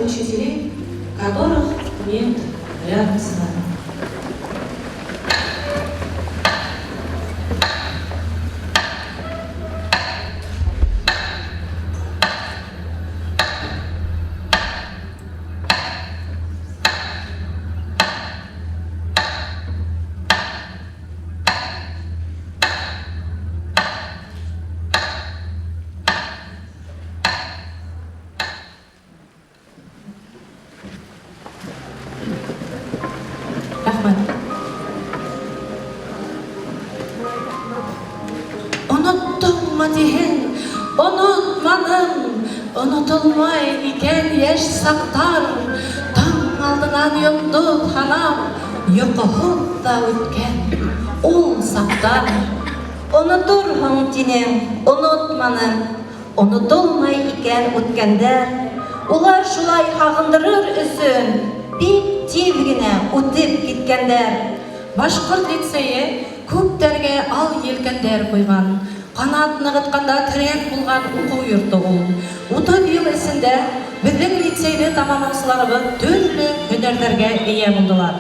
учителей, которых нет рядом с нами. Unuttum mu diyen, unutmadım, unutulmay iken yaş saktar, taң алдынан yuttu hanam, yukuhut da ötken, ol saktar. Unuturhun dinen, unutmanın, unutulmay iken ötkenler, ular şulay hağındırır üsün, bip tevgine ötüp gitkenler. Башқұрт лицейі көптерге ал елкендер қойған, қанат нығытқанда тірек болған оқу йұрты ол. 30 ел ісінде біздің лицейді тамамаушылары түрлі өнерлерге ие болдылар.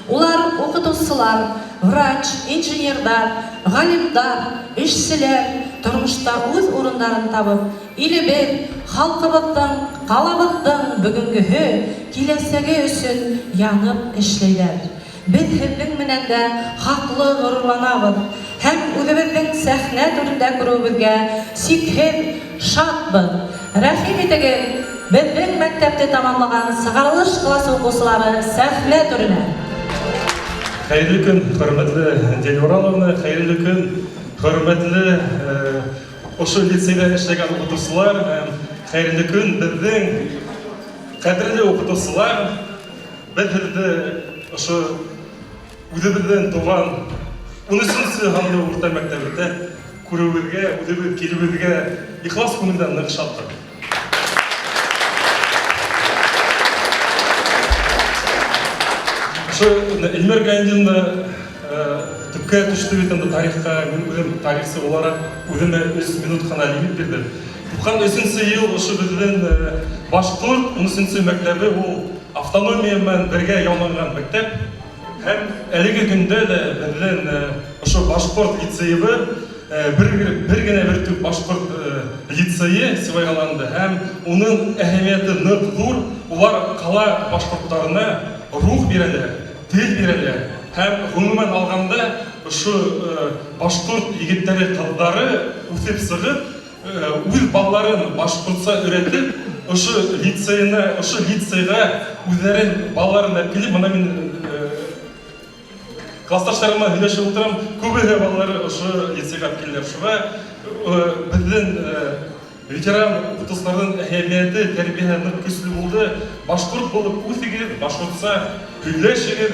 Олар оқытушылар, врач, инженердар, ғалимдар, ішшілер тұрмышта өз орындарын табып, илебек, халқыбыздың, қалабыздың бүгінгі келесігі үшін янып ішлейлер. Biz hepimiz menende haklı gururlanabız. Hem özümüzün sahne türünde görübüzge sikhem şatbız. Rahim etegen bizden mektepte tamamlagan Sığarılış klası okusuları sahne türüne. Hayırlı gün, hürmetli Deli Oralovna, hayırlı gün, hürmetli oşu liseyde işlegen okutuşular, hayırlı gün bizden kadrili okutuşular, bizde oşu Үзебізден туған 13-сі ғанды орта мектебінде көруімізге, өзіміз келуімізге ихлас көңілден нық шаттық. Эльмир Гайндинді түпке түшті бетімді тарихқа, өзім тарихсы оларақ өзіме 3 минут қана лимит берді. Бұқан 3-сі ел бізден башқұрт 13-сі мектебі ол автономиямен бірге яуланған мектеп. Hem әлігі күнде де бізден ұшы Башқұрт лицейі бір түп Башқұрт лицейі сыйғаланды. Hem оның әхеметі нық зор, олар қала башқұрттарына рух берелер, тіл берелер. Hem ғұмымен алғанда ұшы Башқұрт егеттері қыздары өсіп сығып, өз балаларын башқұртса үйретіп, ұшы лицейға өздерін балаларын әпкелеп, мұна мен классташтарыма үйлешіп отырам, көбі балалары ұшы лицейға әпкелер шуға. Біздің ветеран оқытушылардың әхеметі, тәрбие нық көсілі болды. Башқұрт болып өсігер, башқұртса үйлешігер.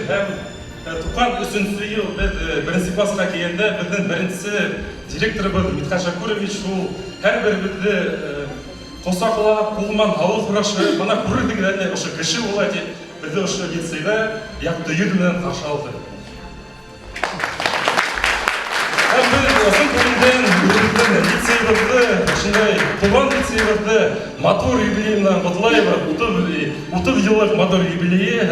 Туған 3-сі ел біз бірінші классқа келгенде біздің біріншісі директоры біз Митхан Шакурович, ол әрбір бізді қоса құлап, қолынан ауыз ұрашы, мана көрілдігі әлі ұшы кіші ола деп, бізді ұшы лицейді яқты үйірдімден қаршы алды. Біз осын көрінден өзіміздің лицейімізді, ішінде туған лицейімізді мотор юбилейімнен құтылайбы, 30 жылық мотор юбилейі,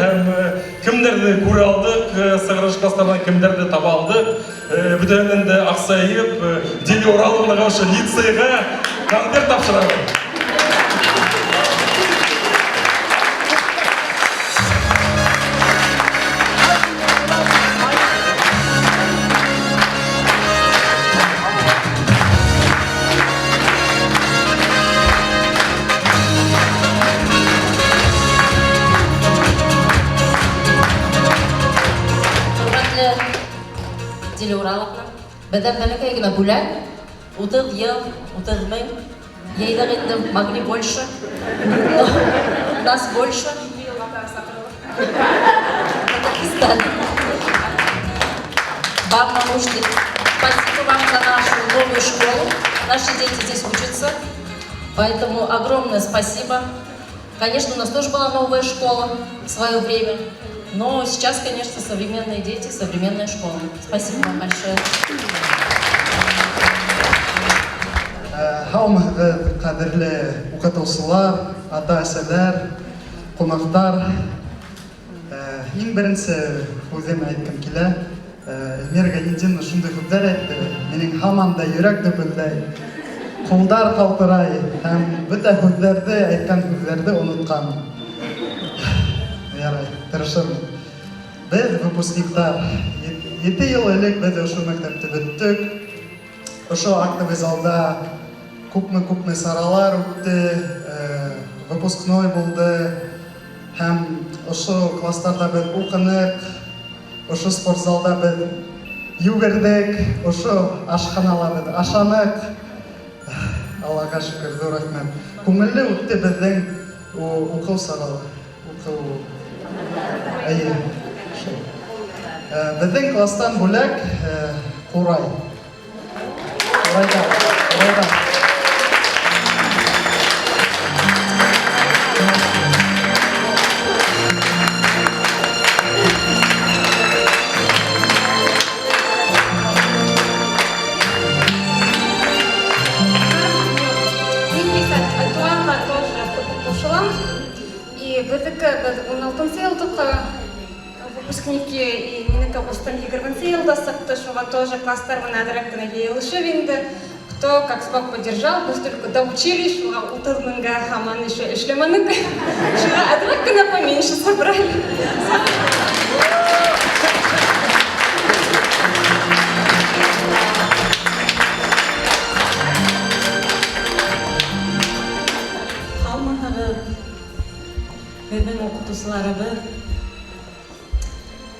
кімдерді көре алдық, Сығарыш кластарынан кімдерді таба алдық, бүдәнен де ақсайып, Дели Ораловнаға ұшы лицейға концерт тапшырады. Дели Ораловна, бәдән бәләкәй генә бүләк, 30 ел, 30 мең, яйлар инде могли больше, нас больше. Вам нужно, спасибо вам за нашу новую школу, наши дети здесь учатся, поэтому огромное спасибо. Конечно, у нас тоже была новая школа в свое время. Но сейчас, конечно, современные дети, современная школа. Спасибо вам большое. Hamımızı kadirli okutuşlar, ata-əsələr, қонақтар, ең бірінші өзім айтқым келе, Эльмира Гайнетдинова шундай сөздер айтты, менің хаманда йөрәк дөпелдәй, қолдар қалтырай, һәм бөтә сөздерді, айтқан сөздерді ұнытқан. Ярай, тырышырмын. Біз выпускниктар, 7 ел элек біз ошо мектепті бүттік. Ошо актовый залда күпме саралар үтті, выпускной болды, һәм ошо класстарда біз оқынык, ошо спортзалда біз югердек, ошо ашханала біз ашанык. Аллага шүкір, зор рахмет. Күңелле үтті біздің оқу саралы, оқу әйе. Біздің класстан бөлек Қурай. Қурайда. И біздікі 16 елдық выпускники и менікі осыдан 20 елда сықты, шуға тоже класстар мына әдірәктіні еліші венді. Кто как смог поддержал, біз только доучили, шуға 30 мыңға хаман еще ішлеманык. Шуға әдірәктіні поменьше собрали. Біздің оқытушыларыбыз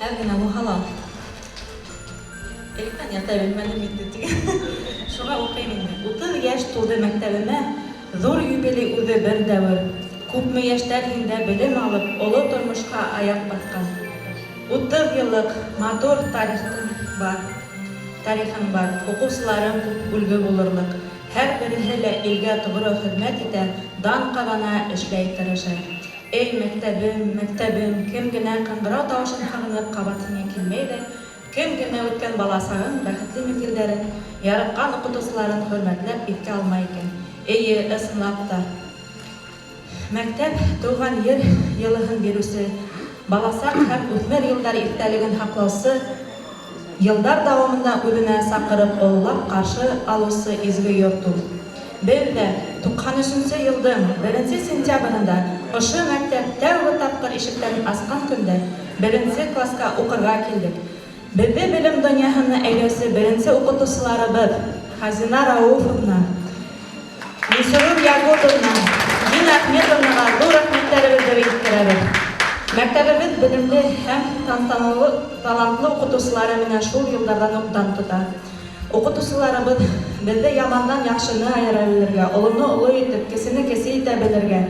әвгіна мұхалам. Электен ята білмәнім еттігі. Шуға оқимын. 30 яш толды мәктәбіме, зор юбилей үҙі бір дәуір. Күпме яштар инде білім алып, олы тормышқа аяқ басқан. 30 йыллык мотор тарихым бар. Оқушыларым күп үлгі булырлык. Һәр береһе лә илгә тугры хеҙмәт итә, дан ҡабана эшләй тырыша. Эй, мәктәбем, кем генә ҡыңғырау тауышын һағынып ҡабатына килмәйҙер, кем генә үткән баласағын, бәхетле миҙгелдәрен, яратҡан уҡытыусыларын хөрмәтләп иҫкә алмай икән. Эйе, ысынлап та. Мәктәп тыуған ер йылыһын биреүсе, баласаҡ һәм үҫмер йылдар иҫтәлеген һаҡлаусы, йылдар дауамында үҙенә саҡырып ололап ҡаршы алыусы изге йорт ул. Беҙ дә 93 йылдың 1 сентябрында ошо мәктәп тәүге тапҡыр ишектәрен асҡан көндә 1 класска уҡырға килдек. Беҙҙе белем донъяһына әйләүсе беренсе уҡытыусыларыбыҙ Хазина Рауфовна, Мисурун Ягудовна, Дина Әхмәтовнаға ҙур рәхмәттәребеҙҙе еткерәбеҙ. Мәктәбебеҙ белемле һәм талантлы уҡытыусылары менән шул йылдарҙан уҡ дан тота. Уҡытыусыларыбыҙ беҙҙе ямандан яҡшыны айыра белергә, олоно оло итеп, кесене кесе итә белергә,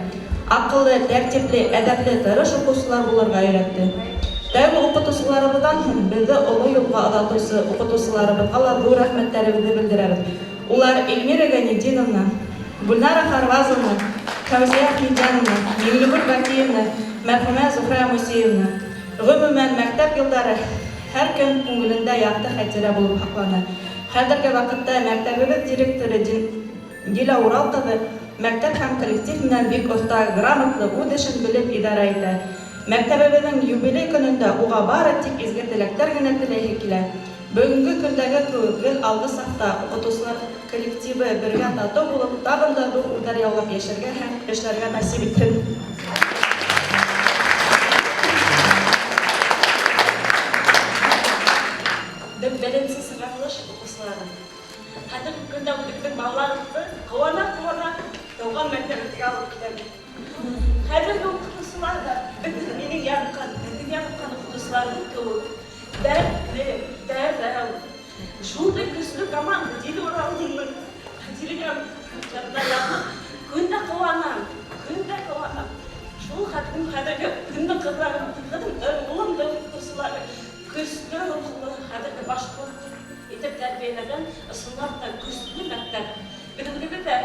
аҡыллы, тәртипле, әҙәпле, тырыш уҡыусылар булырға өйрәтте. Тәүге уҡытыусыларыбыҙҙан һуң беҙҙе оло юлға оҙатыусы уҡытыусыларыбыҙға ла ҙур рәхмәттәребеҙҙе белдерәбеҙ. Улар Эльмира Гайнетдиновна, Гөлнара Харвазовна, Фәүзиә Ахмедяновна, Миңлегөл Бәкиевна, мәрхүмә Зөһрә Мусеевна. Ғөмүмән, мәктәп йылдары һәр кем күңелендә яҡты хәтирә булып һаҡлана. Хәҙерге ваҡытта мәктәбебеҙ директоры Дила Урал ҡыҙы мәктәп һәм коллектив менән бик оҫта, грамотлы, үҙ эшен белеп идара итә. Мәктәбебеҙҙең юбилей көнөндә уға бары тик изге теләктәр генә теләйһе килә. Бөгөнгө көндәге кеүек гел алғы сафта уҡытыусылар коллективы бергә татыу булып, тағын да ҙур үрҙәр яулап йәшәргә һәм эшләргә насип итһен. Беренсе сыйғаҡлыш уҡыусылары. Хәҙерге көндә үҙебеҙҙең балаларыбыҙҙы ҡыуана тыуған мәктәбебеҙгә алып китәбеҙ. Хәҙерге уҡытыусылар ҙа минең яратҡан уҡытыусыларҙың кеүек дәртле, шундай көслө команда, Дилә Уралдың хәтирәгә яҙып, көндә ҡыуанам. Шул хәҙерге көндөң ҡыҙҙарым, улымдың уҡытыусылары көслө рухлы, хәҙерге башҡорт итеп тәрбиәләгән, ысынлап та көслө мәктәп. Беҙҙеке дә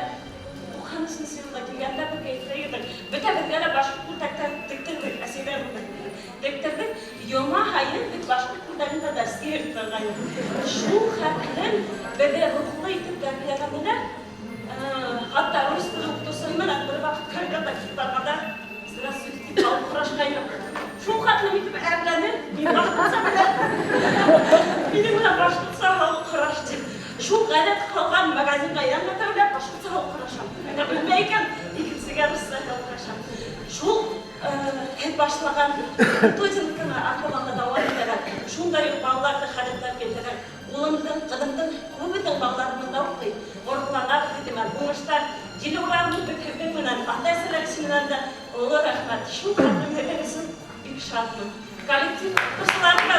90-нчы йылда килгәндә бергә итәйек. Бөтәбеҙгә лә башҡорт күлдәктәр тектерҙек, Әсилә тектерҙек. Йома һайын бит башҡорт күлдәгендә дәрескә йөрөтөлгән. Шул хәтлем беҙҙе рухлы итеп тәрбиәләгәннәр. Хатта рус теле уҡытыусыһы менән бер ваҡыт көлгәндә китапҡада «Здравствуйте, шықайын. Шул қатыным итіп әрләні, мен башқұртса біле. Менің мына башқұртса халық құраш деп. Шул ғадет қалған магазинға янға тәулеп башқұртса халық құрашам. Әне білмейкен, екіншіге рұсса халық құрашам. Шул хет башылаған тойзынкіні арқыланда дауа етері. Шундай балаларды қадеттер кетері. Олымдың, қыдымдың, көбінің балаларының дауқы. Орғыларға қытымар, бұңыштар, желі ұрағының бүкірдің мінен, атай сірәксінен де ұлы рахмат. Шул қатым өтіңізін бек шатмын. Коллектив құсыларына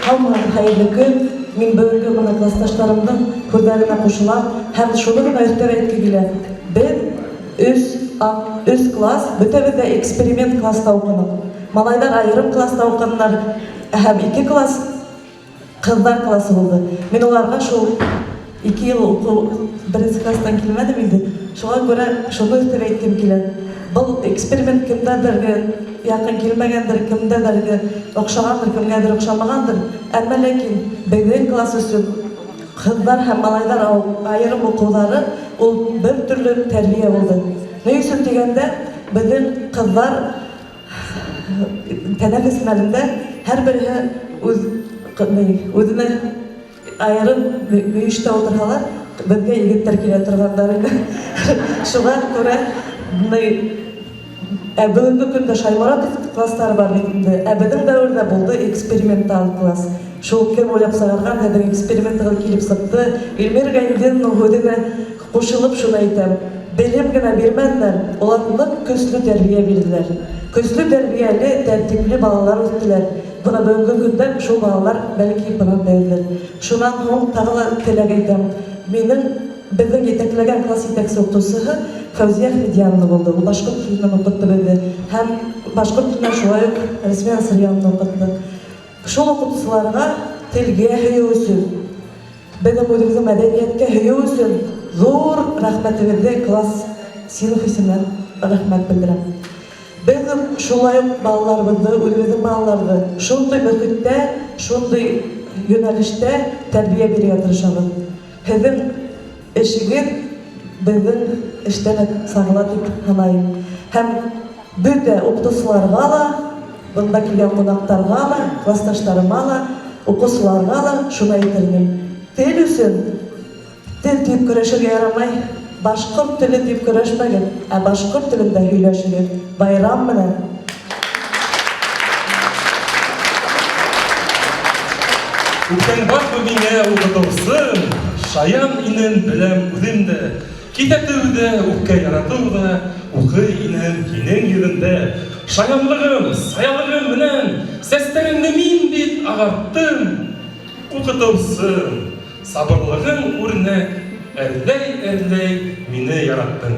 Қалмаған қайырлы күн, мен бүгінгі мына классташтарымның көздеріне қосылам, һәм шуны гына өтеп әйтке киләм. Без өз класс, бөтәбез дә эксперимент класста укыдык. Малайлар айрым класста укыдылар, һәм 2 класс кызлар классы булды. Мен уларга шул 2 ел уку 1 класстан килмәдем инде. Шуңа күрә шуны өтеп әйткем килә. Бұл эксперимент кемдәдер якын килмәгәндер, кемдәдер охшагандыр, кемгәдер охшамагандыр. Әмма ләкин безнең класс өчен кызлар һәм малайлар айрым укулары ул бер төрле тәрбия булды. Ни өчен дигәндә, безнең кызлар тәнәфес мәлендә һәрберсе үзенә айрым мөештә утыралар, безгә егетләр килә торганнар иде. Шуңа күрә бүгінгі күнде Шайморатов класстары бар бетінде, біздің дәуірде болды экспериментал класс. Шул кем ойлап сағарған, әдің экспериментіға келіп сықты. Эльмир Гайндин өдіне қошылып шуны айтам. Белем генә бирмәделәр, оларны көсле тәрбия бирделәр. Көсле тәрбияле, тәртипле балалар үстеләр. Бuna бүгінгі күнде шул балалар бәлки бынан бәйлер. Шунан һуң тагы теләк әйтәм. Минең біздің етеклеген класс етекші оқытушысы Фәузия Ахмедияновна болды. Ол башқұрт тілінен оқытты бізді. Һәм башқұрт тілінен шулай ук Рәсмия Насырияновна оқытты. Шул оқытушыларға тілге һөйүү өчен, біздің өзіміздің мәдениетке һөйүү өчен зор рәхмәтебезне класс сыйныф исеменнән рәхмәт белдерәм. Biz шулай ук балаларыбызды, үзебезнең балаларны шундый мөхиттә, шундый юнәлештә тәрбия бирергә тырышабыз. Һезнең эшегез безнең эштән сагыла дип саныйм. Һәм бөтә укытучыларга да, бында килгән кунакларга да, классташларыма да, укучыларга да шуны әйтергә. Тел өчен тел дип көрәшергә ярамай. Башқұрт тілі деп көрәшмәген, башқұрт тілінде һөйләшегез. Байрам менән. Үткән бар миңа укытучым, шаян инен беләм үзем дә. Китәтүдә, үккә яратуда, укый инен һинең йөрендә. Шаянлыгым, саялыгым менән сәстәреңне мин бит агартым. Укытучым, сабырлыгың үрнәк. Әрләй мине яраттың.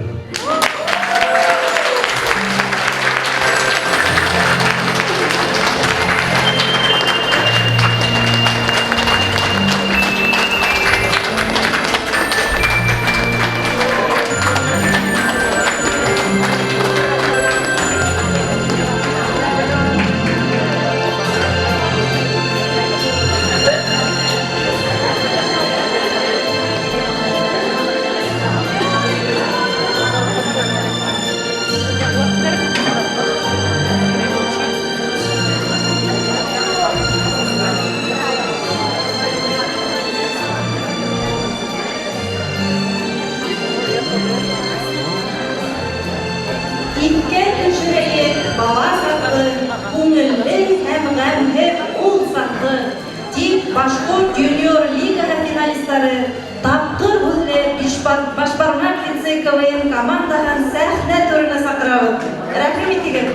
Башқұрт юниор лигаға финалисттары тапқыр үзле Башбармак лицей КВН командаһын сәхнә түренә сакырабыз. Рәхим итегез.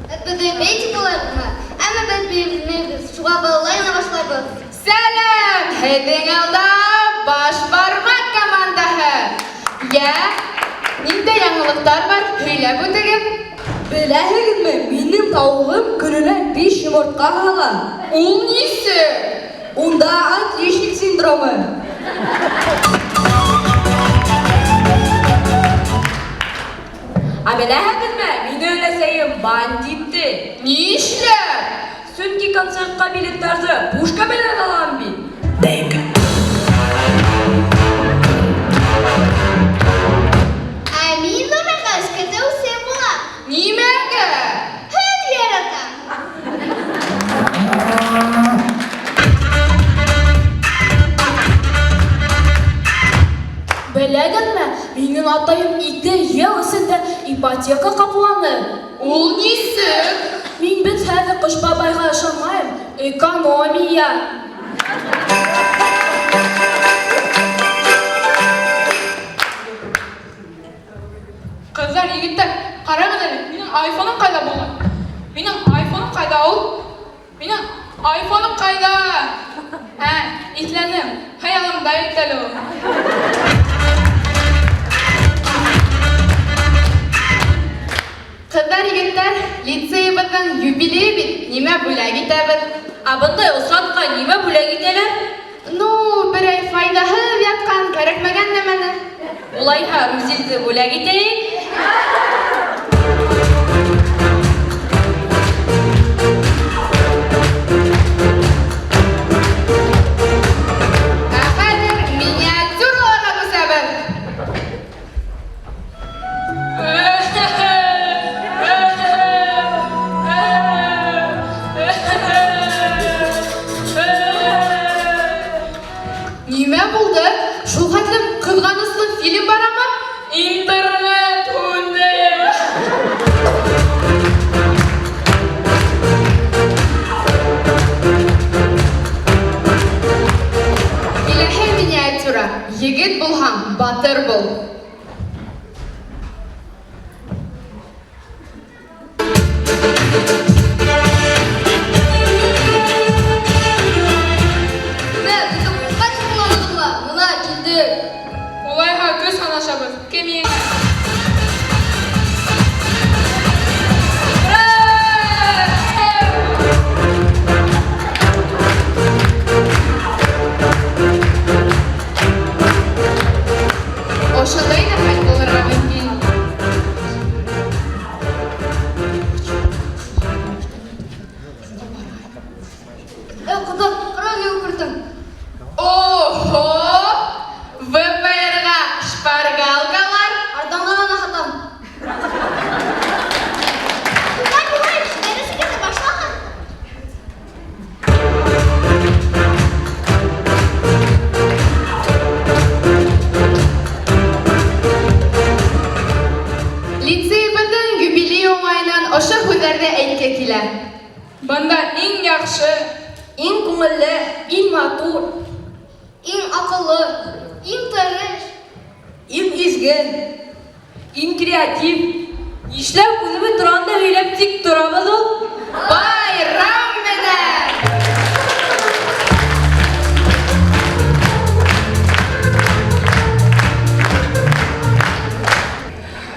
Biz bilmaydilarmı? Ama biz bilmeyiz. Şuğa bağlayana başlayalım. Сәлем! Һеҙҙең алда Башбармак командаһы. Я, ниндәй яңылыҡтар бар? Һөйләп үтегеҙ. Беләһегеҙме, минең тауығым көнөнә 5 йомортҡа һала. Ул нисек? Унда отличник синдромы. Беләһегеҙме, минең өләсәйем бандитты. Нишләп? Сөнки концертҡа билеттарҙы пушка менән алам бит. Нигә үсендә ипотека капланы? Ул нисек? Мин бит хәзер Кыш бабайга ышанмыйм. Экономия. Кызлар, егеттер, карагыз әле, минем айфоным кайда булган? Минем айфоным кайда ул? Минем айфоным кайда? Итләнем. Хаялымда бит әле ул. Кызлар, егеттер, лицейыбызның юбилее бит. Нимә бүләк итәбез? Бындай осратка нимә бүләк итәләр? Берәй файдаһыз яткан, кәрәкмәгән нәмәне. Улайһа, Рузилде бүләк итәйек. Хәзер миниатюраларга күсәбез. Нимә булды? Шул хәтлем кызганычлы фильм барамы? Интернет үлде. Киләһе миниатюра. Егет булһаң, батыр бул. Улайһа көз санашабыз. Кем еңә? Ошондай да хәл булырга мөмкин. Кызым, кара не укыртым. Ого! ВПР-га шпаргалкалар. Ардан гана хатам. Куда булайыш? Дәрескә башлаган. Лицейыбызның юбилей уңайынан ошо һүзләрне әйткә килә. Бында иң яхшы, Иң күңелле, иң матур, Иң акыллы, иң тырыш. иң изге, Иң креатив. Нишләп күнебез торганда һөйләп тик торабыз ул? байрам менә!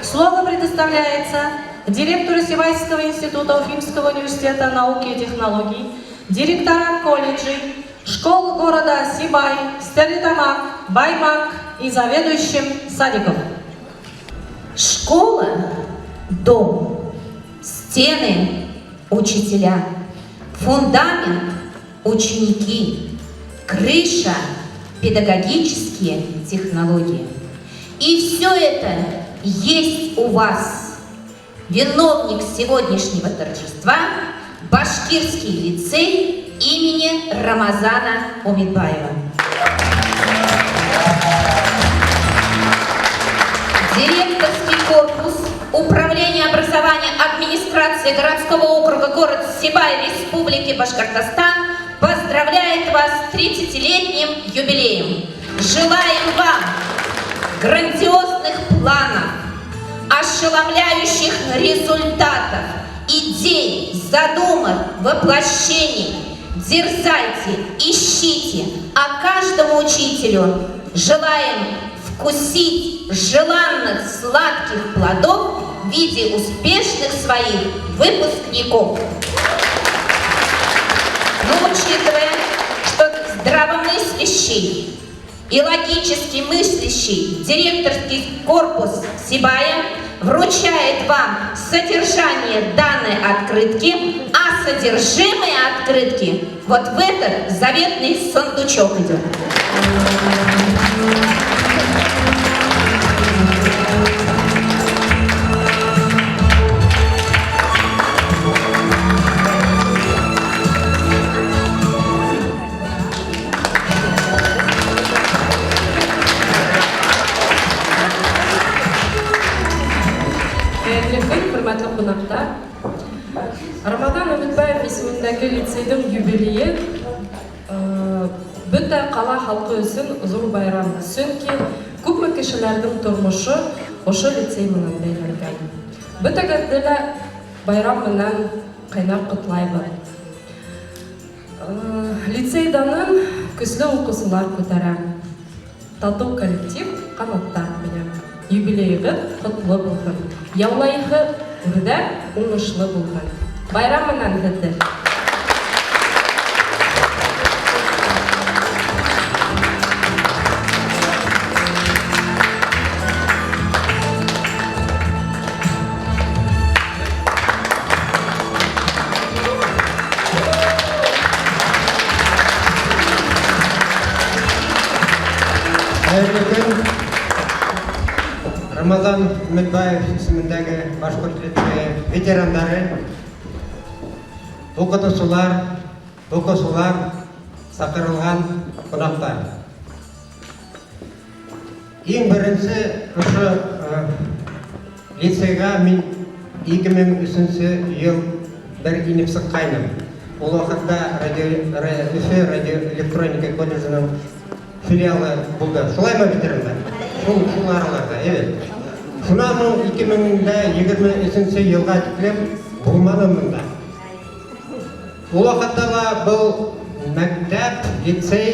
Слово предоставляется директору Севайского института Уфимского университета науки и технологий, директорам колледжей, школ города Сибай, Стерлитамак, Баймак и заведующим садиков. школа, дом, стены, учителя, фундамент, ученики, крыша, педагогические технологии. И все это есть у вас. Виновник сегодняшнего торжества – Башкирский лицей имени Рамазана Умидбаева. Директорский корпус Управления образования администрации городского округа город Сибай Республики Башкортостан поздравляет вас с 30-летним юбилеем. Желаем вам грандиозных планов, ошеломляющих результатов, идей, задумок, воплощений. Дерзайте, ищите, а каждому учителю желаем вкусить желанных сладких плодов в виде успешных своих выпускников. Но учитывая, что здравомыслящий и логически мыслящий директорский корпус Сибая вручает вам содержание данной открытки, а содержимое открытки вот в этот заветный сундучок идет. кунактар. Рамазан Үмітбаев исемендәге лицейдің юбилейі бөтә қала халқы өсөн зур байрам. Чөнки күпме кешеләрнең тормышы ошо лицей менән бәйләнгән. Бөтәгеҙҙе лә байрам менән ҡайнар ҡотлайбыҙ. Лицейданын көслө уҡыусылар күтәрә. Татыу коллектив ҡанаттар менән. Юбилейығыҙ ҡотло булһын. Яулайһы үрҙәк уңышлы булһын. Байрам менән һеҙҙе. Рамазан Үмітбаев исемендәге башҡорт лицейы ветерандары, уҡытыусылар, саҡырылған ҡунаҡтар. Иң беренсе ошо лицейға мин 2003 йыл бер инеп сыҡҡайным. Ул ваҡытта Өфө радиоэлектроника колледжының филиалы булды. Шулаймы ветерандар? Шул араларда, evet. Шунан 2023 йылға тиклем булмадым мында. Ул ваҡытта ла был мәктәп, лицей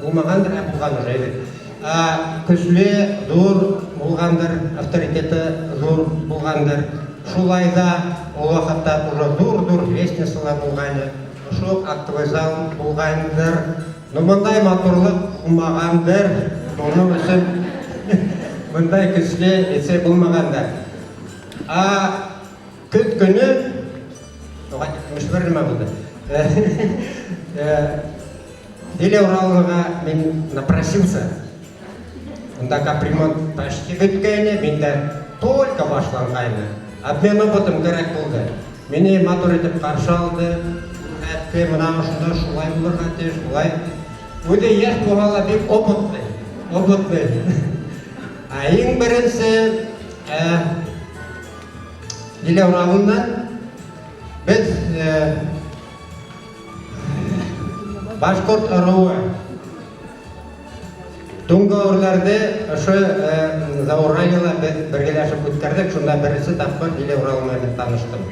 булмағандыр, булғандыр, evet. Көсле, зур булғандыр, авторитеты зур булғандыр. Шулай да ул ваҡытта уже зур лестницалар булғаны, шул актовый зал булғандыр. Но мындай матурлык булмағандыр, оның өсөн мындай көсле лицей булмағандар. Көт көні, мөшбір нема болды. Или Уралыға мен напросился. Онда капремонт почти бүткәйне, менде только башланғайны. Обмен опытым керек болды. Мені матур етіп қаршы алды. Әтті мына ұшында шулай бұлырға тез, шулай. Өйде еш болғала бек опытный. Ең бірінші Еле Уралынан біз башқұрт ұруы түнгі ұрларды ұшы Заурайыла біргелешіп өткердік, шында бірісі тапқыр Еле Уралымен таныштым.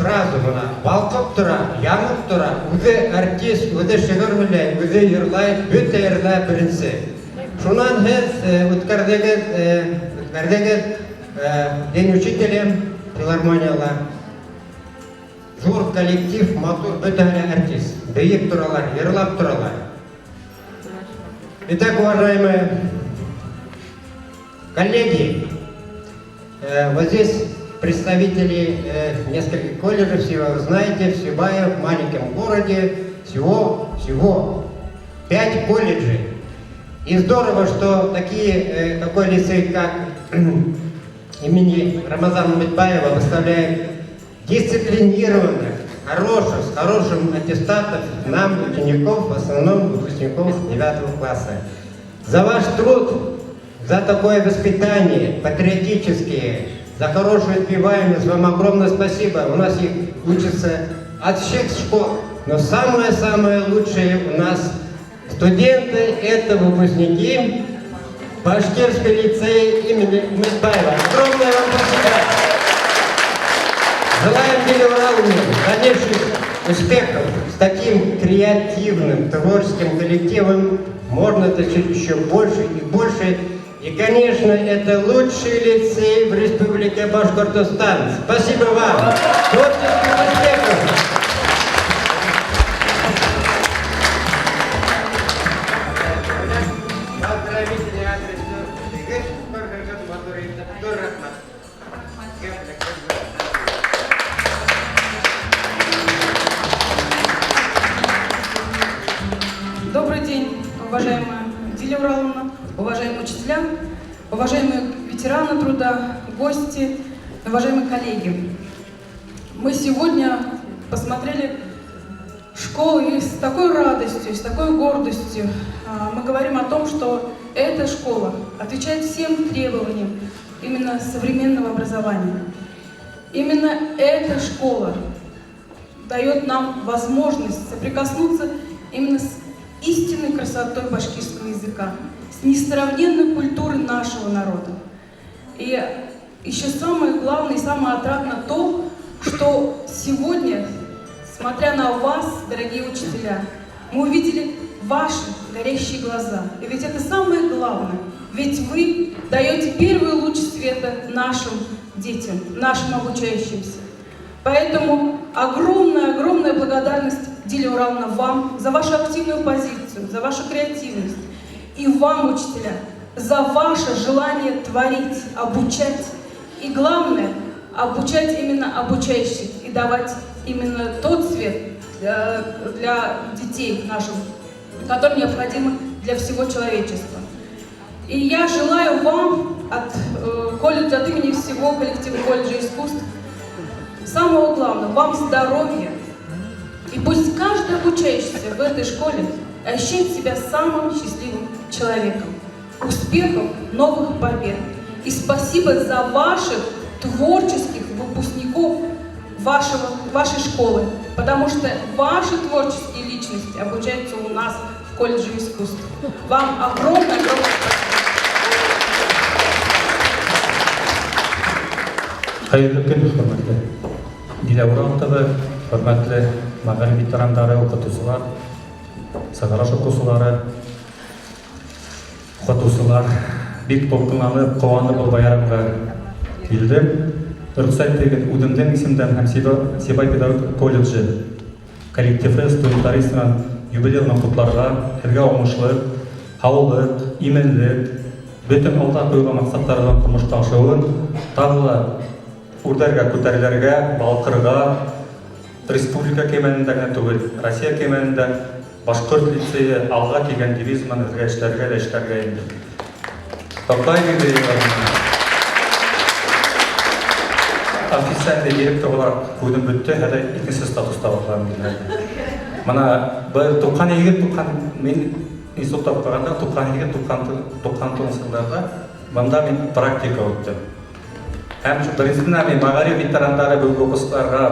Сразу мына балқып тұра, янып тұра, өзі артист, өзі шығыр білей, өзі ерлай, өте ерлай бірінші. Шунан һез үткәрдегез день учителем филармонияла. Зур коллектив, матур, бөтә артист. Бейек тұралар, ерлап тұралар. Итак, уважаемые коллеги, вот здесь представители нескольких колледжей, все вы знаете, в Сибае, в маленьком городе, всего 5 колледжей. И здорово, что такой лицей, как имени Рамазана Үмітбаева, выставляет дисциплинированных, с хорошим аттестатом нам, учеников, в основном выпускников 9 класса. За ваш труд, за такое воспитание патриотическое, за хорошую успеваемость вам огромное спасибо. У нас их учатся от всех школ, но самое лучшее у нас студенты — это выпускники Башкирского лицея имени Үмітбаева. Огромное вам спасибо. Желаем Еле Уралу дальнейших успехов. С таким креативным, творческим коллективом можно достичь еще больше и больше. И, конечно, это лучший лицей в Республике Башкортостан. Спасибо вам. Творческих успехов. Добрый день, уважаемая Еле Ураловна, уважаемые учителя, уважаемые ветераны труда, гости, уважаемые коллеги. Мы сегодня посмотрели школу и с такой радостью, с такой гордостью мы говорим о том, что эта школа отвечает всем требованиям именно современного образования. Именно эта школа дает нам возможность соприкоснуться именно с истинной красотой башкирского языка, с несравненной культурой нашего народа. И еще самое главное и самое отрадно то, что сегодня, смотря на вас, дорогие учителя, мы увидели ваши горящие глаза. И ведь это самое главное. Ведь вы даете первый луч света нашим детям, нашим обучающимся. Поэтому огромная благодарность, Диля Ураловна, вам за вашу активную позицию, за вашу креативность. И вам, учителя, за ваше желание творить, обучать. И главное, обучать именно обучающих и давать именно тот свет для детей наших, который необходим для всего человечества. И я желаю вам от имени всего коллектива колледжа искусств самого главного, вам здоровья. И пусть каждый обучающийся в этой школе ощущает себя самым счастливым человеком. Успехов, новых побед. И спасибо за ваших творческих выпускников вашей школы, потому что ваши творческие личности обучаются у нас в колледже искусств. Вам огромное спасибо. Hayırlı gün hürmetli Dila Uralova, hürmetli Mağarib ветерандары, оқытушылар, Сағараш оқушылары, оқытушылар, бик толқынланып, қуанып бұл байрамға келдім. Рұқсат етіңіз, өзімнің исемден һәм Сибай педагогика колледжі коллективі студенттарының юбилейный құтларға, һәргә уңышлык, һаулык, иманлык, бөтен алда қойған мақсаттарға тормышта ашуын, тағы үрдәргә, күтәреләргә, балқырға, республика кемәнендә генә түгел, Россия кемәнендә башкорт лицейы алга килгән девизман эшләргә инде. Таптай официальный директор olarak күнем бетте, хәдә икенче статуста булган диләр. Мана бер тукан егет, мен институтта укыганда тукан егет, тукан тонсыларда банда мен практика үттем. Һәм беренчедән мен Мағариб ветерандары бүгенге укучыларга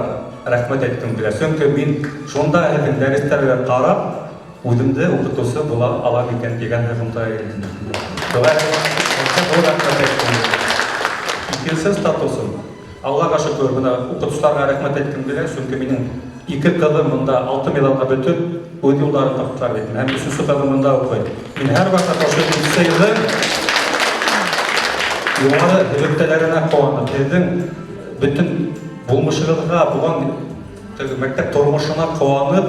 рәхмәт әйткем килә. Чөнки мин шунда дәресләргә карап, үземдә укытучы була алам икән дигән хәзмәтә идем. Икенче статусым. Аллаға шөкер, мына укытучыларга рәхмәт әйткем килә, чөнки минем 2 кызым монда 6 медалга бөтеп, үз юлларын таптар бит. Һәм 3-нче кызым монда укый. Мин һәр вакыт ошо лицейда югары өлкәләренә куанып, безнең бөтен булмышыгызга, булган мәктәп тормышына куанып,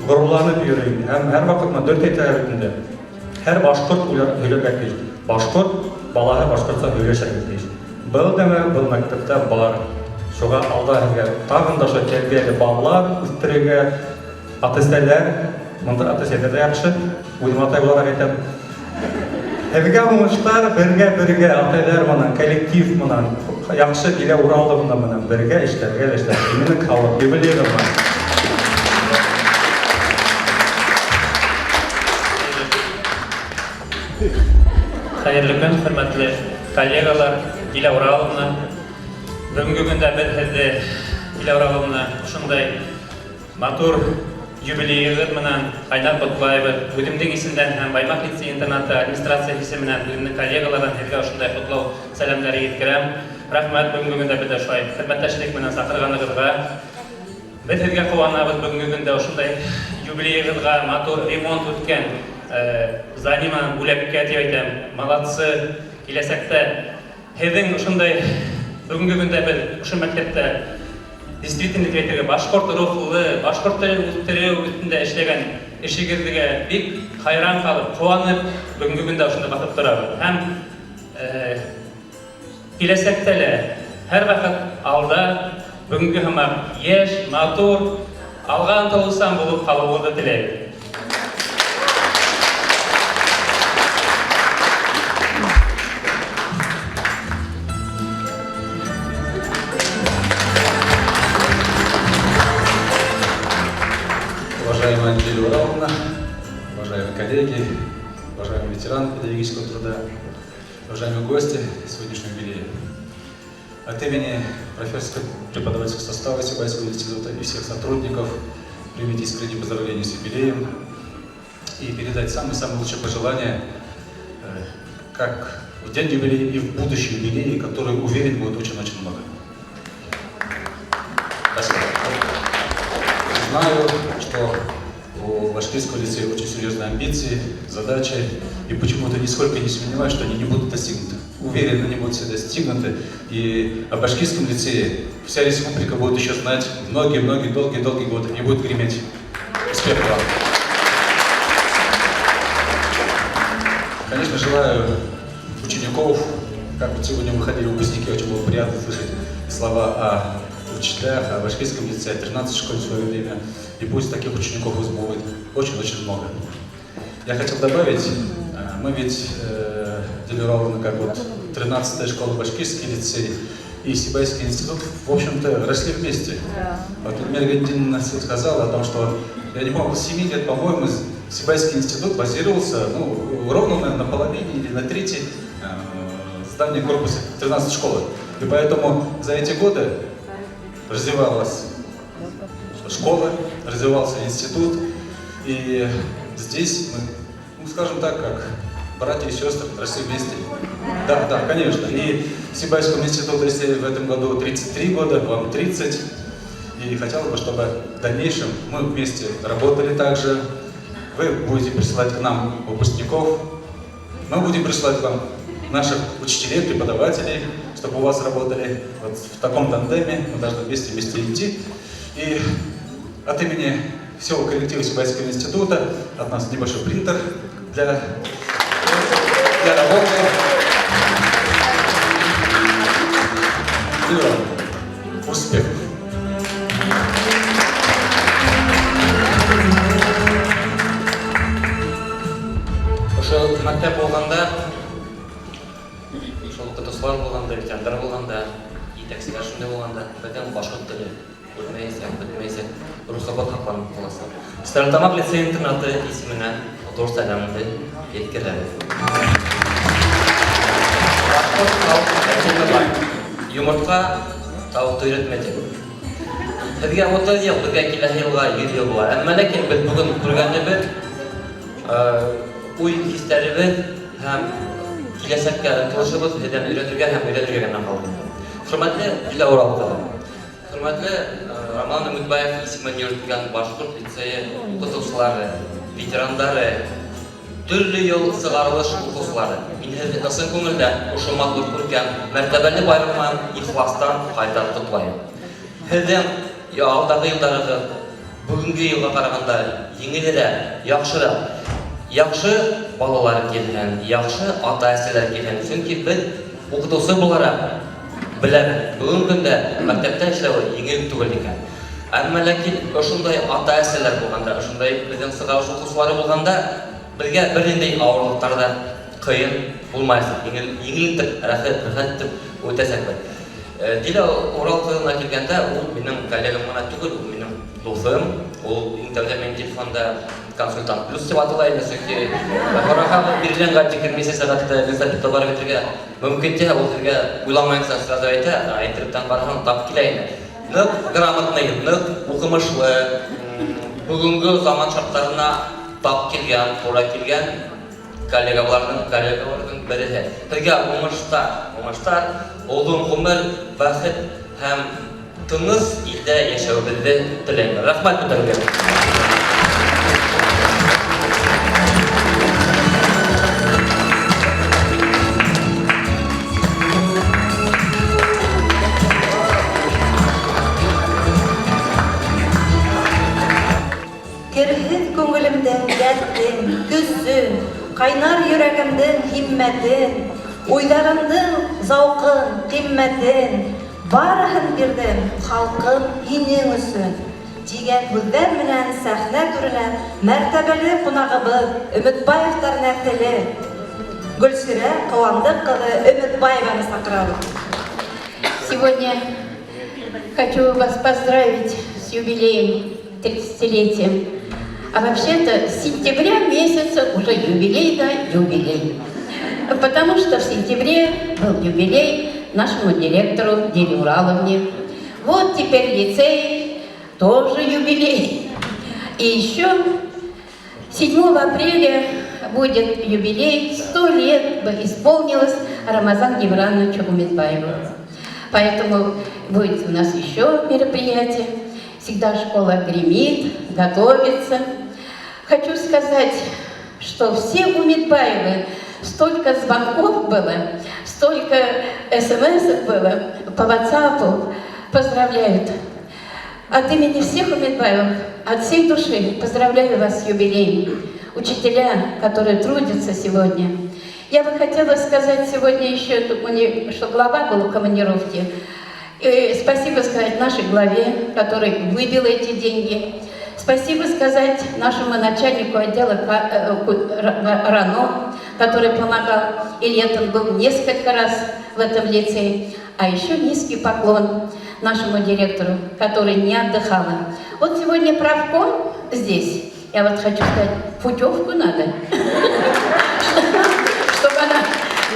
горурланып йөрим. Һәм һәр вакыт 4 әйтәләрендә һәр башкорт өлкәгә тиеш. Башкорт балага башкортча сөйләшергә тиеш. Был мәктәптә бар. Шуга алда тагын да шул тәрбияле балалар үстерергә, ата-әниләр, монда ата-әниләр дә яхшы, үзем атай буларак әйтәм. Һәргә уңышлар, бергә ата-әниләр менән, коллектив менән, яхшы Дилә Ураловна менән бергә эшләргә, минем халык юбилейым бар. Хәерле көн, хөрмәтле коллегалар, Дилә Ураловна. Бүгенге көндә без Дилә Ураловна шундай матур юбилейгыз менән кайнар котлайбыз. Үземнең исемдән һәм Баймак лицей интернаты администрация исеменнән үземнең коллегалардан һәргә шундай котлау сәламнары yetkерәм. Рәхмәт бүгенге көндә бездә шулай хезмәттәшлек менән сакырганыгызга. Без һәргә куанабыз бүгенге көндә шундай юбилейгызга матур ремонт үткән заниманы бүләккә дип әйтәм. Молодцы. Киләсәктә һеҙҙең шундай бүгенге көндә без ошо мәктәптә действительно башкорт рухлы, башкорт телен үстереү өстендә эшләгән эшегеҙгә бик хайран калып, куанып, бүгенге көндә ошонда баҫып торабыҙ. Һәм киләсәктә лә һәр ваҡыт алда бүгенге һымаҡ йәш, матур, алға ынтылыусан булып ҡалыуығыҙҙы теләйбеҙ. Уважаемая Диля Ураловна, уважаемые коллеги, уважаемые ветераны педагогического труда, уважаемые гости сегодняшнего юбилея. От имени профессорско-преподавательского состава Сибайского института и всех сотрудников примите искренние поздравления с юбилеем и передать самые-самые лучшие пожелания, как в день юбилея и в будущие юбилеи, которые, уверен, будет очень-очень много. Спасибо. Знаю, что у Башкирского лицея очень серьезные амбиции, задачи, и почему-то нисколько не сомневаюсь, что они не будут достигнуты. Уверен, они будут все достигнуты, и о Башкирском лицее вся республика будет еще знать многие-многие, долгие-долгие годы, и будет греметь. Успехов вам! Конечно, желаю учеников, как вот сегодня выходили выпускники, очень было приятно слышать слова о учителях, о Башкирском лицее, 13 школ в свое время, и пусть таких учеников будет очень-очень много. Я хотел добавить, мы ведь делегированы как вот 13-я школа Башкирский лицей и Сибайский институт, в общем-то, росли вместе. Вот Эльмира Гайнетдиновна сказала о том, что, я не помню, с 7 лет, по-моему, Сибайский институт базировался, ровно на половине или на трети здания корпуса 13 школы. И поэтому за эти годы развивалась школа, развивался институт, и здесь мы, скажем так, как братья и сестры, росли вместе. Да, конечно. И Сибайскому институту, если в этом году 33 года, вам 30, и хотелось бы, чтобы в дальнейшем мы вместе работали также. Вы будете присылать к нам выпускников, мы будем присылать к вам наших учителей, преподавателей, чтобы у вас работали вот в таком тандеме, мы должны вместе идти. И от имени всего коллектива Сибайского института от нас небольшой принтер для работы. И успехов! Ошо мактеп болганда, ошол окутуучулар болганда, ветерандар болганда, жетекчилер ушундай болганда, бирден башкырт тили bilmeyse ruhsaba kapanıp kalasa. Staratamак лицей интернаты исеменен Дор Салямды yetkirleri. Башкорт халк әйтеме бар. Йомыртка тауыкты өйрәтмәде. Бізге 30 ел, бізге киләһе елга 100 ел була. Әмма ләкин без бүген күргәнебез уй хистәребез һәм киләсәккә ынтылышыбыз һездән өйрәтергә һәм өйрәтергә генә калды. Хөрмәтле Дилә Уралкызы, хөрмәтле Роман Өмитбаев исемен йөртелгән Башкорт лицее укытучылары, ветерандары, төрле ел сыгарылыш укучылары. Мин һездә ысын күңелдән ошо матур күргән мәртәбәле байрамнан ихластан кайта котлайм. Һездән алдагы елларыгыз бүгенге елга караганда еңелрәк, яхшырак. Яхшы балалар килгән, яхшы ата-әсәләр килгән. Чөнки без укытучы буларак беләбез, бүген көндә мәктәптә эшләү еңел түгел икән. Әмма ләкин ошондай ата-әсәләр булганда, ошондай безнең сыгарыш укучылары булганда, безгә бернинди авырлыктар да кыен булмасын. Еңелдек, рәхәт итеп үтәсәкбез. Дилә Уралкызына килгәндә, ул минем коллегам гына түгел, ул минем дусым. Ул интернет телефонда консультант плюс дип аталайны, чөнки Фараха бирелгән график месяц сәгатьтә рецепт барып итәргә мөмкин дә, ул безгә уйламаенча сразу әйтә, интернеттан барган тап килә инде. Нык грамотный, нык укымышлы, бүгенге заман шартларына тап килгән, туры килгән коллегаларның бере. Безгә уңыштар, озын гомер, бәхет һәм тыныс илдә яшәүебезне теләйм. Рәхмәт бүтәнгә. Керһез күңелемдән дәртен, көсөн, кайнар йөрәгемдән химмәтен, уйларымдың зауқын, кыйммәтен, барыһын бирдем халкым һинең өсөн. Дигән һүзләр менән сәхнә түренә мәртәбәле кунагыбыз Өмитбаевтар нәселе Гөлсирә Кыуандык кызы Өмитбаеваны сакырабыз. Сегодня хочу вас поздравить с юбилеем, 30-летием. А вообще-то с сентября месяца уже юбилей, да, юбилей. Потому что в сентябре был юбилей нашему директору Деле Ураловне. Вот теперь лицей, тоже юбилей. И еще 7 апреля будет юбилей, 100 лет бы исполнилось Рамазану Гибрановичу Умедбаеву. Поэтому будет у нас еще мероприятие. Всегда школа гремит, готовится. Хочу сказать, что все Умедбаевы, столько звонков было, столько смс было по WhatsApp, поздравляют. От имени всех Умедбаевых, от всей души поздравляю вас с юбилеем. Учителя, которые трудятся сегодня. Я бы хотела сказать сегодня еще, что глава был в командировке. И спасибо сказать нашей главе, который выбил эти деньги. Спасибо сказать нашему начальнику отдела РАНО, который помогал. И летом был несколько раз в этом лицее. А еще низкий поклон нашему директору, который не отдыхала. Вот сегодня правком здесь. Я вот хочу сказать, путевку надо, чтобы она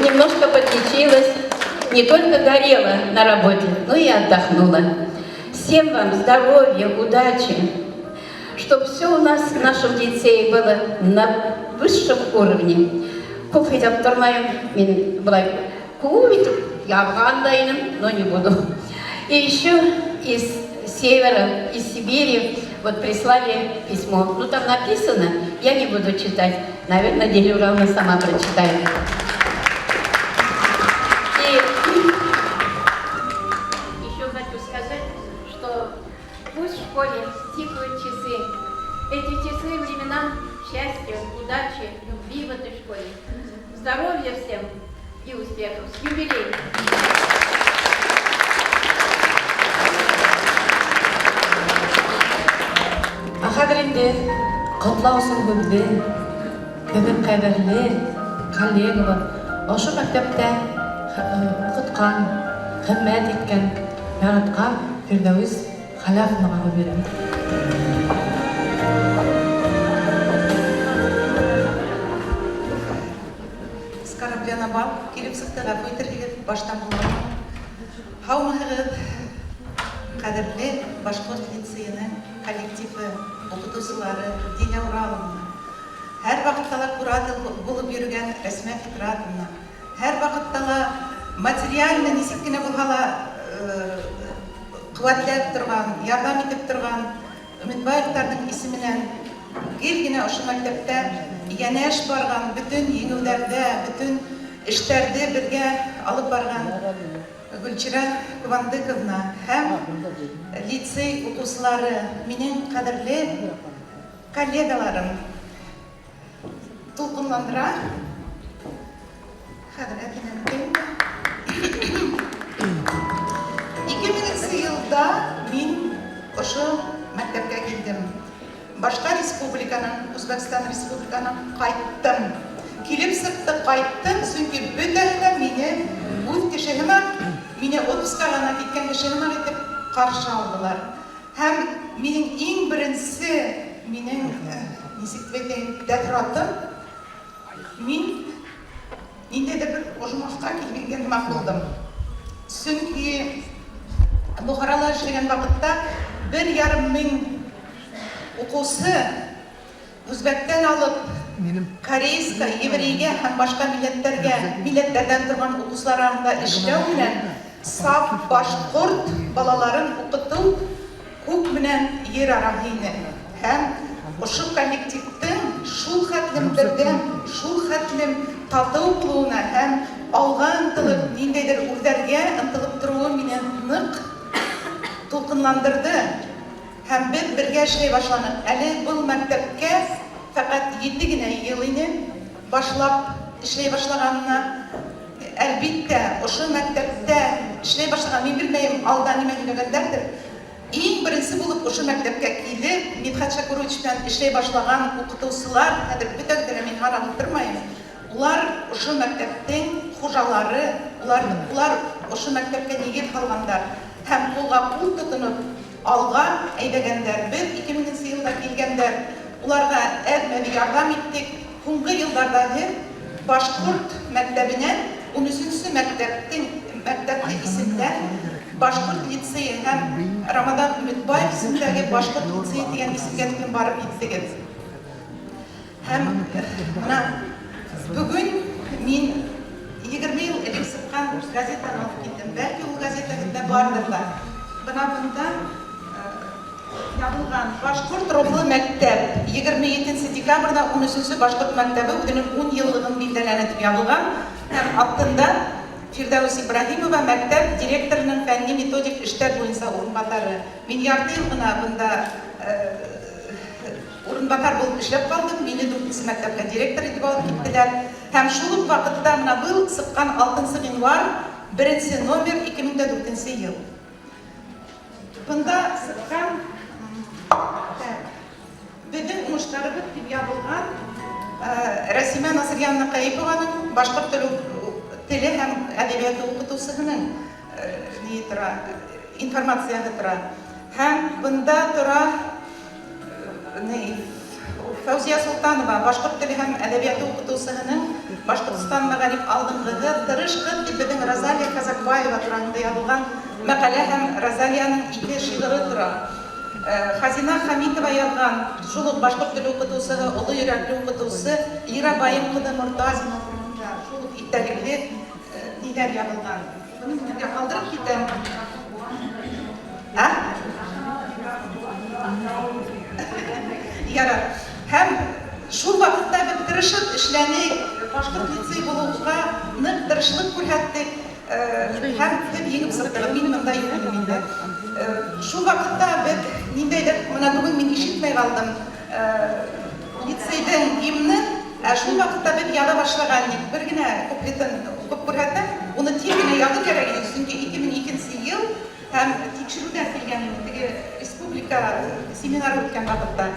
немножко подлечилась, не только горела на работе, но и отдохнула. Всем вам здоровья, удачи, чтобы все у нас в нашем лицее было на высшем уровне. Куфетап турмайым, мен былай куфетап явгандайным, но не буду. И еще из севера, из Сибири, вот прислали письмо. Ну там написано, я не буду читать. Наверное, Деля Ураловна сама прочитает. И еще хочу сказать, что пусть в школе тикают часы. Эти часы времена счастья, удачи, любви в этой школе. Здоровья всем и успехов. С юбилеем! Ахадринде, котлаусын көбде, көбін қайдарлы, коллегалар, ошы мәктәптә укыткан, хезмәт иткән, яраткан Фирдәвис Халәфовнага бирәм. Скарапляна бар, килеп сыктыга көйтергегез баштан булган. Һаумыгыз, кадерле Башкорт лицейының коллективы, укытучылары, Деля Ураловна, һәр вакыттагы куратор булып йөргән Рәсмә Фитратовна, һәр вакыттагы материально нисек кенә булгала куәтләп торган, ярдәм итеп торган Өмедбаевтарның исеменнән гел генә ошо мәктәптә янәш барган, бөтен еңүләрдә, бөтен эштәрдә бергә алып барган Гөлчирә Кубандыковна һәм лицей укучылары, минең кадерле коллегаларым тулкынландыра. Хәзер әйтәм. 2000 елда мин ошо мәктәпкә килдем. Башка республиканың, Үзбәкстан республиканың кайттым. Килеп сыкты, кайттым, чөнки бөтәһе мине үз кешегемә, мине отпускка гына киткән кешегемә итеп каршы алдылар. Һәм минең иң беренче, минең нисек әйтәм, дәфратым, мин ниндидер бер ожмакка килгән булдым. Чөнки Бухарада эшләгән вакытта 1,5 мең укучы үзбәктән алып, корейска, еврейгә һәм башка милләтләрдән торган укучылар арасында эшләү белән саф башкорт балаларын укыту күп менән ер ара ине. Һәм ошо коллективтың шул хәтлем бердәм, шул хәтлем тату булуына һәм алга ынтылып, ниндидер үрдәргә ынтылып торуы мине нык тулкынландырды. Һәм без бергә эшләй башладык. Әле бу мәктәпкә фақат 7 генә ел ине башлап эшләй башлаганына. Әлбиттә, ошо мәктәптә эшләй башлаган, мин белмәйм, алда нимә дигәндәдер. Иң беренче булып ошо мәктәпкә килеп, Мидхат Шакурович белән эшләй башлаган укытучылар, хәзер бөтәгә мин карап тормыйм. Улар ошо мәктәптең хуҗалары, улар ошо мәктәпкә нигез калгандар. Һәм кулга кул тотынып алга әйдәгәннәр. Без 2000 елда килгәндәр. Уларга әдмәди ярдәм иттек. Һуңгы еллардагы башкорт мәктәбенән 13-нче мәктәпне исемләп башкорт лицейы һәм Рамадан Өметбаев исемендәге башкорт лицейы дигән исемгә тиклем барып җиттегез. Һәм менә бүген мин 20 ел элек сыккан газетаны алып киттем. Бәлки ул газетада бардыр да. Бына бунда ябылган башкорт рухлы мәктәп 27 декабрьдә 13-нче башкорт мәктәбе үзенең 10 еллыгын билдәләнә дип ябылган. Һәм аттында Фирдәүс Ибраһимова мәктәп директорының фәнни методик эшләр буенча урынбасары. Мин ярты ел гына бунда урынбасар булып эшләп калдым. Мине 4-нче мәктәпкә директор итеп алып киттеләр. Һәм шул ук вакытта менә быел сыккан 6-нчы гыйнвар 1-нче номер 2004 ел. Бунда сыккан безнең уңышларыбыз дип ябылган Рәсимә Насырьяновна Каипованың башкорт теле һәм әдәбияты укытучысының информациясы тора. Һәм бунда тора Фәүзия Султанова башкорт теле һәм әдәбияты укытучысының Башкортстан мәгариф алдынгы тырыш кыз дип безнең Розалия Казакбаева турында язылган мәкалә һәм Розалияның 2 шигыре тора. Хазина Хамитова язган шул ук башкорт теле укытучысы, олы йөрәкле укытучысы Ира Байым кызы Мортазина турында шул ук иптәлекле ниләр язылган. Буны безгә калдырып китәм. Яра. Һәм шул вакытта без тырышып эшләнек, башкорт лицей булуга нык тырышлык күрсәттек. Һәм без еңеп сыктык. Мин монда юктым инде. Шул вакытта без ниндәйдер, менә бүген мин ишетмәй калдым. Лицейдән гимнны, шул вакытта без яда башлаган идек. Бер генә куплетын укып күрһәтәм. Уны тиз генә яды кирәк иде. Чөнки 2002 ел һәм тикшерүдән килгән теге республика семинары үткән вакытта.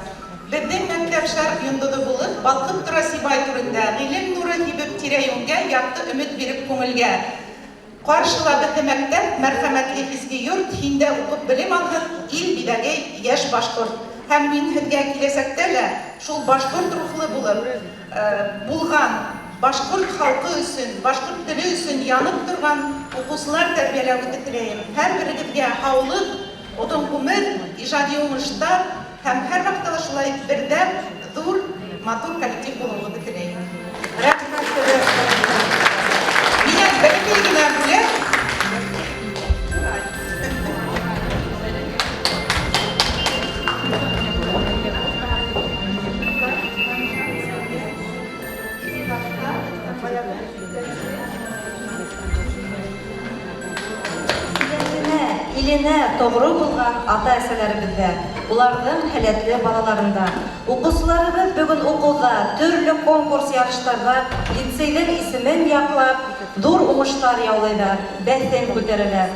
Безнең мәктәп шәр йондыды булып, балкып тора Сибай турында, гыйлем нуры һибеп тирә-юньгә, якты өмет биреп күңелгә. Каршылады мәктәп, мәрхәмәтле изге йорт, һиндә укып белем алган ил бидәге яшь башкорт. Һәм мин һеҙгә киләсәктә лә шул башкорт рухлы булган, башкорт халкы өсөн, башкорт теле өсөн янып торган укучылар тәрбияләүне теләйем. Һәрберегеҙгә һаулык, оҙон ғүмер, ижади уңыштар һәм һәр ваҡытта шулай берҙәм, ҙур, матур коллектив булыуығыҙҙы теләйем. Рәхмәт. Минән бәлки генә бүләк иленә тоғры булган ата-әсәләребездә, уларның һәләтле балаларында. Укучыларыбыз бүген укуда, төрле конкурс ярыштарда лицейдің исемен яклап, зур уңыштар яулайдар, бәһтән күтәрәләр.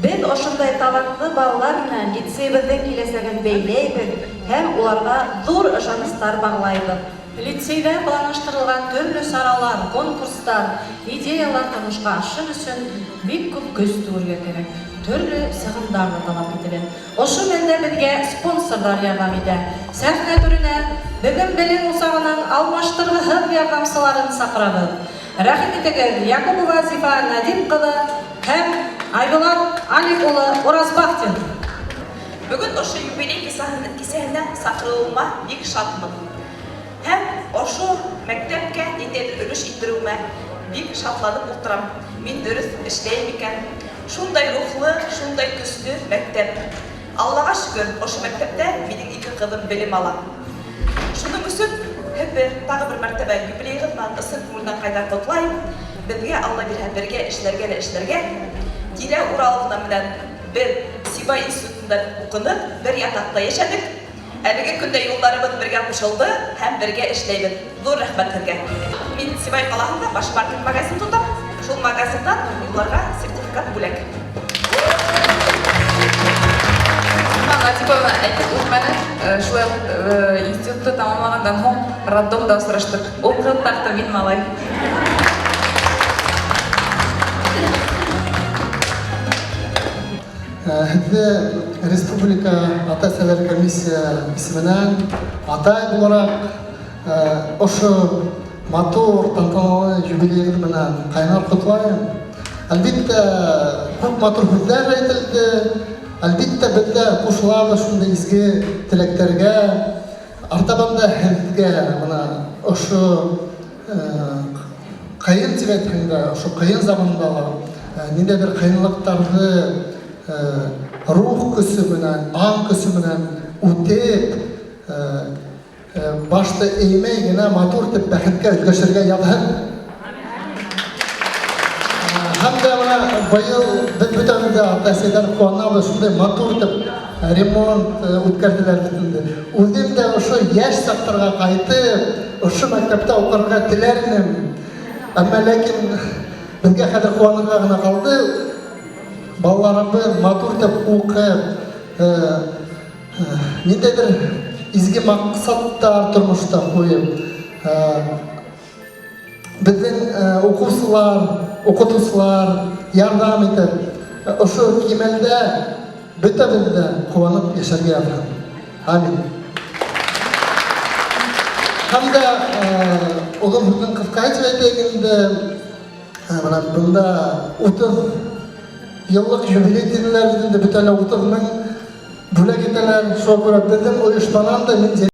Без ошондай талантлы балалар белән лицейбездең киләсәген бәйләйбез һәм уларга зур ышаныстар баглайбыз. Лицейдә планлаштырылган төрле саралар, конкурстар, идеялар тормышка ашыр өчен бик күп көч түгәргә кирәк. Төрле сыгымдар да талап ителә. Ошо мәлдә безгә спонсорлар ярдәм итә. Сәхнә түренә безнең белем усагының алмаштыргыһыз ярдәмчыларын сакырабыз. Рәхим итегез Якубова Зифа Надим кызы һәм Айбулат Алик улы Уразбахтин. Бүген ошо юбилей кисәһенә сакырылма бик шатмын. Һәм ошо мәктәпкә ниндәйдер өлеш иттерүемә бик шатланып утырам. Мин дөрес эшләйм икән. Шундай рухлы, шундай көчле мәктәп. Аллага шөкер, ошо мәктәптә минең 2 кызым белем ала. Шуның өчен тагы бер мәртәбә юбилейгыз белән ысык күңелдән кайта котлайм. Безгә Алла бирһә бергә эшләргә. Тирә Уралында белән бер Сибай институтында укынып, бер ятакта яшәдек. Әлеге көндә юлларыбыз бергә кушылды һәм бергә эшләйбез. Зур рәхмәт сезгә. Мин Сибай каласында башбаркет магазин тотам. Шул магазиндан юлларга сертификат бүләк. Латипова әйтеп үтмәне, шулай институтты тамамлагандан һуң роддомда осраштык. Ул кыз тахта мин малай. Һеҙҙе республика ата-әсәләр комиссия исеменән атай булараҡ ошо матур, тантаналы юбилейді менен кайнар құтлайым. Әлбетте, көп матур хүлдер әйтілді. Әлбетте, бізде қошылады шундай изге тілектерге. Артабанда хәлдге, ұшы қайын деп айтқанда, ұшы қайын заманда недебір қайынлықтарды рух күсі менен, аң күсі менен үтеп, башты эймей генә матур итеп бәхеткә өлгәшергә ябһын. Һәм дә менә быел бөтенләй ата-әсәләр куанабыз, шундай матур итеп ремонт үткәрделәр битендә. Үзем дә ошо яшь сактарга кайтып, ошо мәктәптә укырга теләрмен. Әмма ләкин безгә хәзер куанырга гына калды. Балаларыбыз матур итеп укып, ниндәйдер изге мақсаттар тормышта қойып, біздің оқытушылар ярдам етіп, ошо кемелде бүтәбізді қуанып яшәргә ябырам. Амин. Һәм дә улым бүтән кызга әйтеп әйтәгәндә, бunda 30 еллык юбилей динләрендә бүтән 30 мең бүләк итәләр, шуңа күрә безнең оешмадан да мин